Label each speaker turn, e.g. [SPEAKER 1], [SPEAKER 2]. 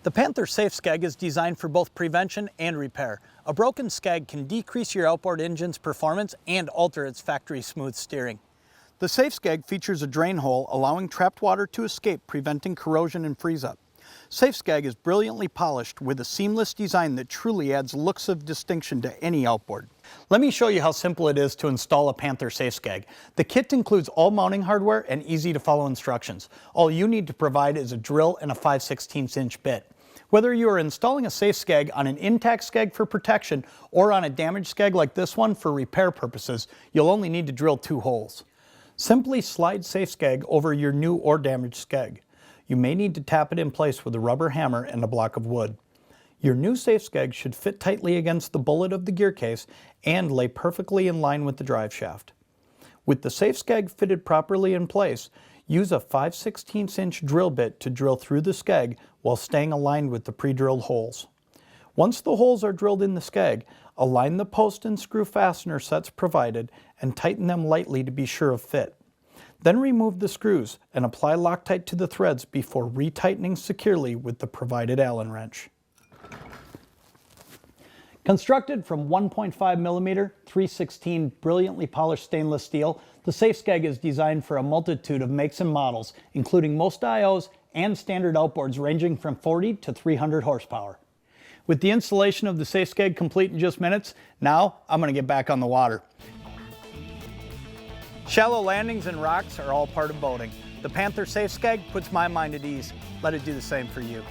[SPEAKER 1] The Panther Safe Skeg is designed for both prevention and repair. A broken skeg can decrease your outboard engine's performance and alter its factory smooth steering. The Safe Skeg features a drain hole allowing trapped water to escape, preventing corrosion and freeze-up. Safe Skeg is brilliantly polished with a seamless design that truly adds looks of distinction to any outboard. Let me show you how simple it is to install a Panther Safe Skeg. The kit includes all mounting hardware and easy to follow instructions. All you need to provide is a drill and a 5/16 inch bit. Whether you are installing a Safe Skeg on an intact skeg for protection or on a damaged skeg like this one for repair purposes, you'll only need to drill 2 holes. Simply slide Safe Skeg over your new or damaged skeg. You may need to tap it in place with a rubber hammer and a block of wood. Your new Safe Skeg should fit tightly against the bullet of the gear case and lay perfectly in line with the drive shaft. With the Safe Skeg fitted properly in place, use a 5/16 inch drill bit to drill through the skeg while staying aligned with the pre-drilled holes. Once the holes are drilled in the skeg, align the post and screw fastener sets provided and tighten them lightly to be sure of fit. Then remove the screws and apply Loctite to the threads before retightening securely with the provided Allen wrench. Constructed from 1.5mm 3/16 brilliantly polished stainless steel, the Safe Skeg is designed for a multitude of makes and models, including most IOs and standard outboards ranging from 40 to 300 horsepower. With the installation of the Safe Skeg complete in just minutes, now I'm going to get back on the water. Shallow landings and rocks are all part of boating. The Panther Safe Skeg puts my mind at ease. Let it do the same for you.